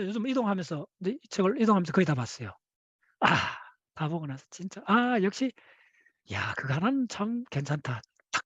요즘 이동하면서 이 책을 이동하면서 거의 다 봤어요. 다 보고 나서 진짜 역시 그거 하나는 참 괜찮다. 딱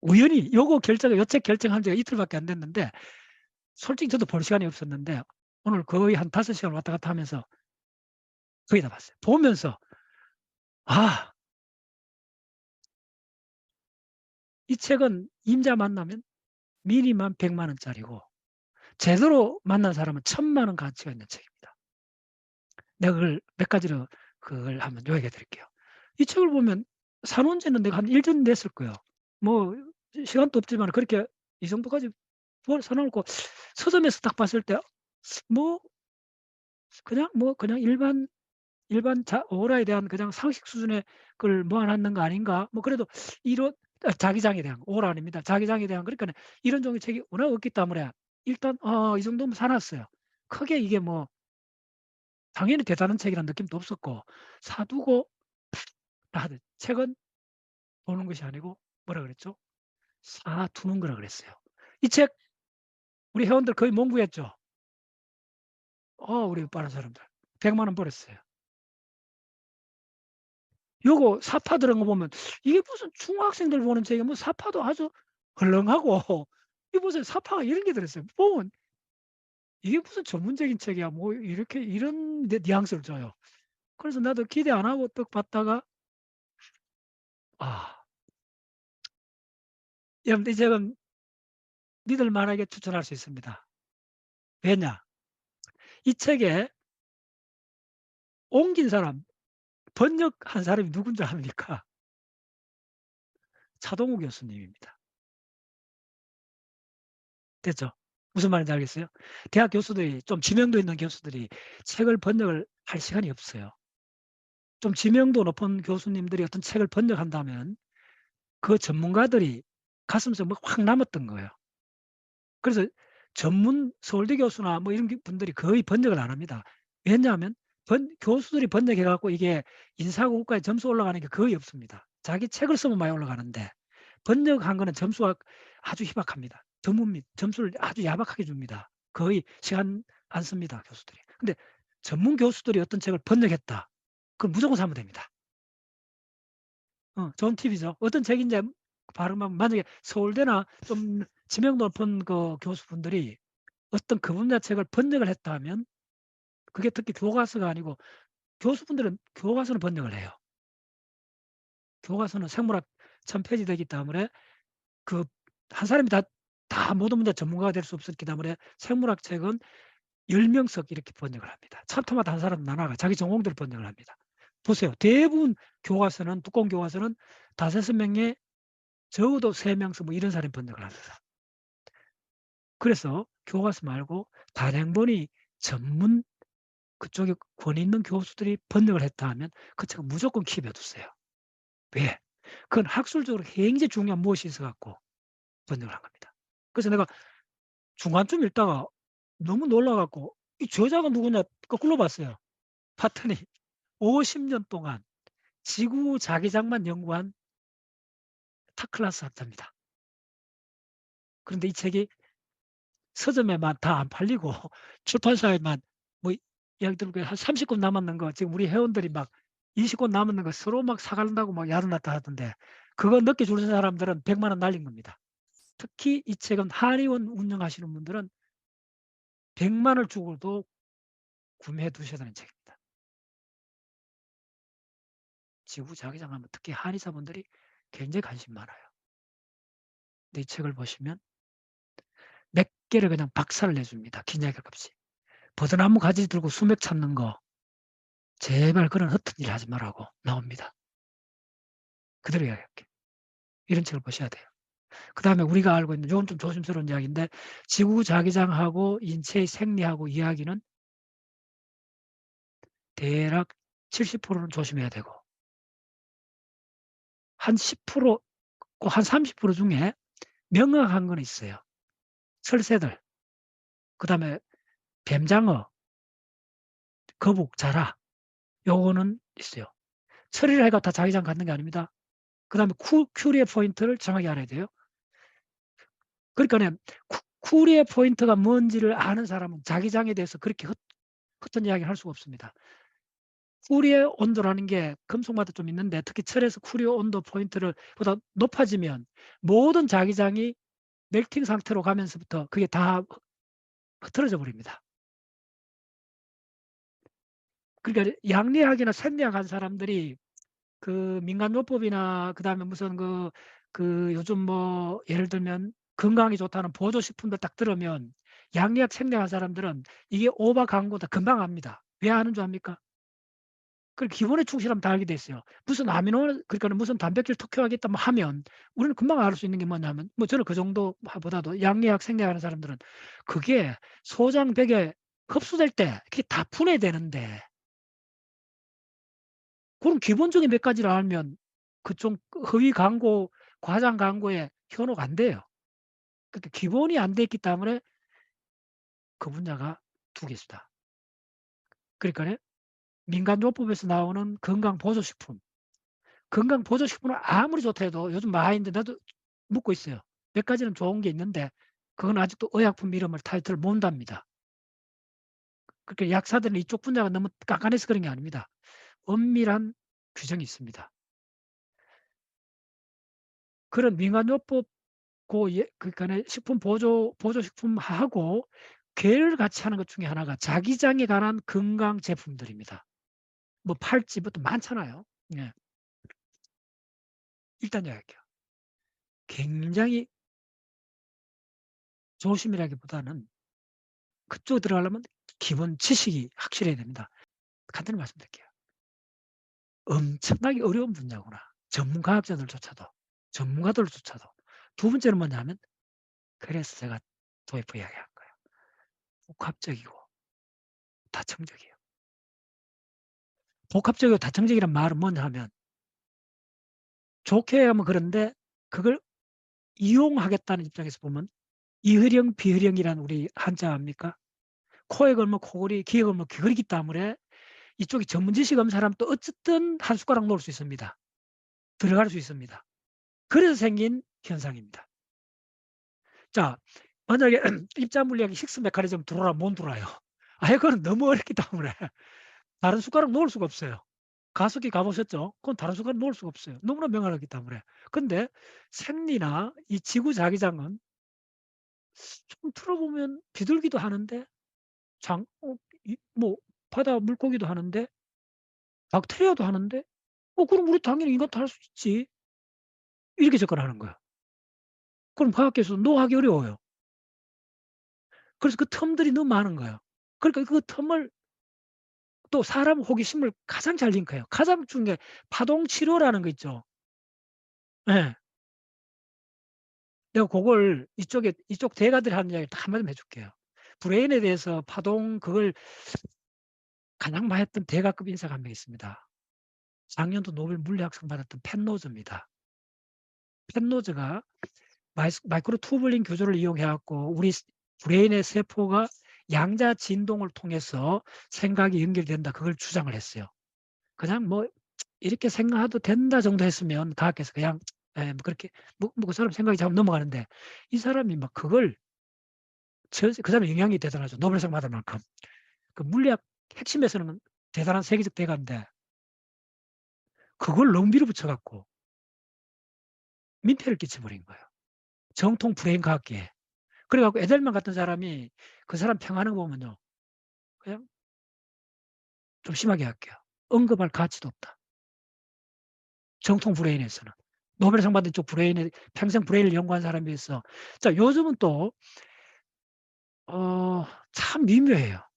우연히 요 책 결정한 지가 이틀밖에 안 됐는데 솔직히 저도 볼 시간이 없었는데 오늘 거의 한 5시간 왔다 갔다 하면서 거의 다 봤어요. 보면서 아 이 책은 임자 만나면 미니멈 100만 원짜리고 제대로 만난 사람은 1,000만 원 가치가 있는 책입니다. 내가 그걸 몇 가지로 그걸 한번 요약해 드릴게요. 이 책을 보면 사 놓은 지는 내가 한 1년 됐을 거예요. 뭐 시간도 없지만 그렇게 이 정도까지 사 놓고 서점에서 딱 봤을 때 뭐 그냥 일반 오라에 대한 그냥 상식 수준의 걸 모아 놨는 거 아닌가? 뭐 그래도 이런 자기장에 대한 오라입니다. 자기장에 대한 그러니까는 이런 종의 책이 워낙 없기 때문에 일단 이 정도면 사 놨어요. 크게 이게 뭐 당연히 대단한 책이라는 느낌도 없었고 사 두고 하듯 책은 보는 것이 아니고 뭐라 그랬죠? 사 두는 거라 그랬어요. 이 책 우리 회원들 거의 몽구했죠? 우리 빠른 사람들. 100만 원 벌었어요. 요거 사파 들어간 거 보면 이게 무슨 중학생들 보는 책이야. 뭐 사파도 아주 헐렁하고 이게 무슨 사파가 이런 게 들었어요. 보면 이게 무슨 전문적인 책이야. 뭐 이렇게 이런 뉘앙스를 줘요. 그래서 나도 기대 안 하고 딱 봤다가 아 여러분들 이 책은 믿을 만하게 추천할 수 있습니다. 왜냐? 이 책에 옮긴 사람, 번역한 사람이 누군 줄 압니까? 차동우 교수님입니다. 됐죠? 무슨 말인지 알겠어요? 대학 교수들이 좀 지명도 있는 교수들이 책을 번역을 할 시간이 없어요. 좀 지명도 높은 교수님들이 어떤 책을 번역한다면 그 전문가들이 가슴속에 뭐 확 남았던 거예요. 그래서 전문 서울대 교수나 뭐 이런 분들이 거의 번역을 안 합니다. 왜냐하면 교수들이 번역해 갖고 이게 인사고과에 점수 올라가는 게 거의 없습니다. 자기 책을 쓰면 많이 올라가는데 번역한 거는 점수가 아주 희박합니다. 드뭅니다. 점수를 아주 야박하게 줍니다. 거의 시간 안 씁니다, 교수들이. 근데 전문 교수들이 어떤 책을 번역했다. 그럼 무조건 사면 됩니다. 좋은 팁이죠. 어떤 책인지 발음하면 만약에 서울대나 좀 지명 높은 그 교수분들이 어떤 그 분야 책을 번역을 했다 하면 그게 특히 교과서가 아니고 교수분들은 교과서는 번역을 해요. 교과서는 생물학 1000페이지 되기 때문에 그 한 사람이 다 모든 분야 전문가가 될 수 없었기 때문에 생물학 책은 10명씩 이렇게 번역을 합니다. 챕터마다 한 사람 나눠가 자기 전공대로 번역을 합니다. 보세요. 대부분 교과서는 두꺼운 교과서는 5-6명의 적어도 3명씩 뭐 이런 사람이 번역을 합니다. 그래서 교과서 말고 단행본이 전문 그쪽에 권위 있는 교수들이 번역을 했다 하면 그 책은 무조건 킵해 두세요. 왜? 그건 학술적으로 굉장히 중요한 무엇이 있어 갖고 번역을 한 겁니다. 그래서 내가 중간쯤 읽다가 너무 놀라 갖고 '이 저자가 누구냐?' 거꾸로 봤어요. 봤더니 50년 동안 지구 자기장만 연구한 탑클래스 학자입니다. 그런데 이 책이 서점에만 다 안 팔리고 출판사에만 뭐 예를 들면 한 30권 남았는 거 지금 우리 회원들이 막 20권 남았는 거 서로 막 사 간다고 막 야단났다 하던데 그거 늦게 주는 사람들은 100만 원 날린 겁니다. 특히 이 책은 한의원 운영하시는 분들은 100만 원을 주고도 구매해 두셔야 되는 책입니다. 지구 자기장 하면 특히 한의사분들이 굉장히 관심 많아요. 근데 이 책을 보시면 몇 개를 그냥 박살을 내줍니다. 기냐격 없이. 버드나무 가지 들고 수맥 찾는 거 제발 그런 허튼 일 하지 말라고 나옵니다. 그대로 이야기할게요. 이런 책을 보셔야 돼요. 그다음에 우리가 알고 있는 요건 좀 조심스러운 이야기인데 지구 자기장하고 인체의 생리하고 이야기는 대략 70%는 조심해야 되고 한 10%꼭 한 30% 중에 명확한 건 있어요. 설새들, 그다음에 뱀장어, 거북, 자라 요거는 있어요. 처리를 해가 다 자기장 갖는 게 아닙니다. 그다음에 큐리의 포인트를 정확히 알아야 돼요. 그러니까는 쿠리의 포인트가 뭔지를 아는 사람은 자기장에 대해서 그렇게 헛된 이야기를 할 수가 없습니다. 쿠리의 온도라는 게 금속마다 좀 있는데 특히 철에서 쿠리의 온도 포인트를 보다 높아지면 모든 자기장이 멜팅 상태로 가면서부터 그게 다 흐트러져 버립니다. 그러니까 양리학이나 생리학 한 사람들이 그 민간요법이나 그다음에 무슨 그 요즘 뭐 예를 들면 건강에 좋다는 보조식품들 딱 들으면 양리학 생리학 한 사람들은 이게 오바 광고다 금방 압니다. 왜 아는 줄 압니까? 그 기본에 충실하면 다 알게 돼 있어요. 무슨 아미노 그러니까 무슨 단백질 특효하겠다 뭐 하면 우리는 금방 알 수 있는 게 뭐냐면 뭐 저는 그 정도보다도 양리학 생리학하는 사람들은 그게 소장벽에 흡수될 때 그게 다 분해되는데 그런 기본적인 몇 가지를 알면 그쪽 허위 광고, 과장 광고에 현혹 안 돼요. 그러니까 기본이 안 돼 있기 때문에 그 분야가 두 개입니다. 그러니까요. 민간요법에서 나오는 건강보조식품. 건강보조식품은 아무리 좋다 해도 요즘 많이인데 나도 묻고 있어요. 몇 가지는 좋은 게 있는데 그건 아직도 의약품 이름을 타이틀을 모른답니다. 그러니까 약사들은 이쪽 분야가 너무 깐깐해서 그런 게 아닙니다. 엄밀한 규정이 있습니다. 그런 민간요법 그러니까 식품 보조식품하고 계를 같이 하는 것 중에 하나가 자기장에 관한 건강 제품들입니다. 뭐 팔찌부터 많잖아요. 예. 일단 이야기할게요. 굉장히 조심이라기보다는 그쪽에 들어가려면 기본 지식이 확실해야 됩니다. 간단히 말씀드릴게요. 엄청나게 어려운 분야구나. 전문가학자들조차도, 전문가들조차도. 두 번째는 뭐냐면 그래서 제가 도입부 이야기한 거예요. 복합적이고 다층적이에요. 복합적이고 다층적이란 말은 뭐냐 하면 좋게 하면 그런데 그걸 이용하겠다는 입장에서 보면 이ህ령 비ህ령이라는 우리 한자 압니까? 코에 걸면 코걸이, 귀에 걸면 귀걸이기 때문에 이쪽이 전문 지식 없는 사람도 어쨌든 한 숟가락 놓을 수 있습니다. 들어갈 수 있습니다. 그래서 생긴 현상입니다. 자, 만약에 입자 물리학이 힉스 메커니즘 들어오라 못 들어와요. 아, 이거는 너무 어렵기 때문에 다른 숟가락 놓을 수가 없어요. 가습기 가보셨죠? 그건 다른 숟가락 놓을 수가 없어요. 너무나 명확하기 때문에. 근데 생리나 이 지구 자기장은 좀 들어보면 비둘기도 하는데 뭐 바다 물고기도 하는데 박테리아도 하는데 그럼 우리 당연히 인간도 할 수 있지. 이렇게 접근하는 거야. 그럼 과학계에서 노하기 어려워요. 그래서 그 텀들이 너무 많은 거예요. 그러니까 그 텀을 또 사람 호기심을 가장 잘 링크해요. 가장 중요한 게 파동 치료라는 거 있죠. 예. 내가 그걸 이쪽 대가들이 하는 이야기를 다 한마디만 해 줄게요. 브레인에 대해서 파동 그걸 가장 많이 했던 대가급 인사가 한 명 있습니다. 작년도 노벨 물리학상 받았던 펜노즈입니다. 펜노즈가 마이크로 투블링 구조를 이용해 갖고 우리 브레인의 세포가 양자 진동을 통해서 생각이 연결된다. 그걸 주장을 했어요. 그냥 뭐 이렇게 생각해도 된다 정도 했으면 과학계에서 그냥 뭐 그렇게 그 사람 생각이 잘 넘어가는데 이 사람이 막 그걸 그 사람의 영향이 대단하죠. 노벨상 받을 만큼. 그 물리학 핵심에서는 대단한 세계적 대가인데 그걸 너무 밀어붙여 갖고 민폐를 끼쳐버린 거예요. 정통 브레인 과학계에. 그래 갖고 에델만 같은 사람이 그 사람 평하는 거 보면요. 그냥 좀 심하게 할게요. 언급할 가치도 없다. 정통 브레인에서는. 노벨상 받은 쪽 브레인에 평생 브레인을 연구한 사람이 있어. 자, 요즘은 또 참 미묘해요.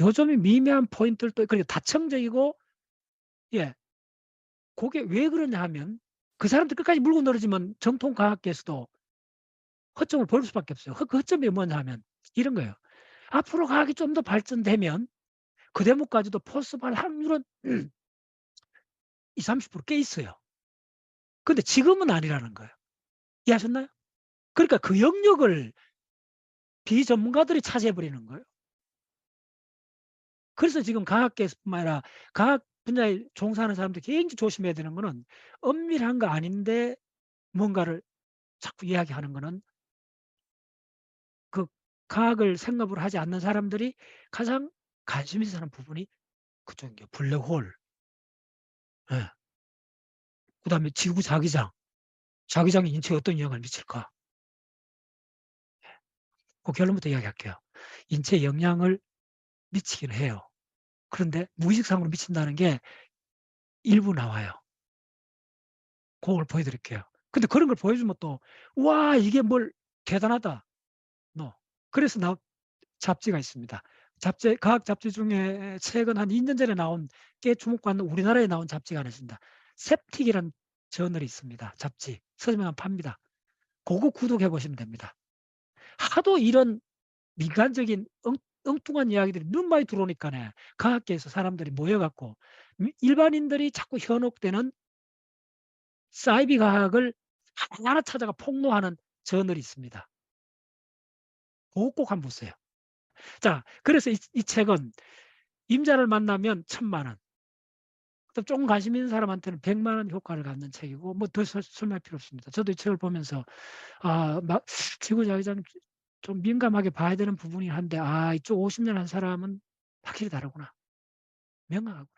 요즘이 미묘한 포인트를 또 그러니까 다층적이고 예. 그게 왜 그러냐 하면 그 사람들 끝까지 물고 늘어지면 정통 과학계에서도 허점을 보일 수밖에 없어요. 그 허점이 뭐냐 하면 이런 거예요. 앞으로 과학이 좀 더 발전되면 그 대목까지도 포섭할 확률은 20-30%꽤 있어요. 근데 지금은 아니라는 거예요. 이해하셨나요? 그러니까 그 영역을 비전문가들이 차지해 버리는 거예요. 그래서 지금 과학계뿐만 아니라 과학 분야에 종사하는 사람들이 굉장히 조심해야 되는 거는 엄밀한 거 아닌데 뭔가를 자꾸 이야기하는 거는 과학을 생업으로 하지 않는 사람들이 가장 관심 있어 하는 부분이 그쪽이에요. 블랙홀. 예. 그다음에 지구 자기장. 자기장이 인체에 어떤 영향을 미칠까? 그 결론부터 이야기할게요. 인체에 영향을 미치긴 해요. 그런데 무의식상으로 미친다는 게 일부 나와요. 그걸 보여드릴게요. 근데 그런 걸 보여주면 또 "우와 이게 뭘 대단하다." No. 그래서 잡지가 있습니다. 잡지 과학 잡지 중에 최근 한 2년 전에 나온 꽤 주목받는 우리나라에 나온 잡지가 하나 있습니다. 셉틱이라는 저널이 있습니다. 잡지. 서점에 팝니다. 고거 구독해 보시면 됩니다. 하도 이런 민간적인 엉뚱한 이야기들이 너무 많이 들어오니까네 과학계에서 사람들이 모여 갖고 일반인들이 자꾸 현혹되는 사이비 과학을 하나하나 찾아가 폭로하는 저널이 있습니다. 그거 꼭 한번 보세요. 자, 그래서 이 책은 임자를 만나면 1,000,000원, 또 조금 관심 있는 사람한테는 1,000,000원 효과를 갖는 책이고 뭐 더 설명할 필요 없습니다. 저도 이 책을 보면서 막 지구 자기장 좀 민감하게 봐야 되는 부분이긴 한데 이쪽 50년 한 사람은 확실히 다르구나. 명확하고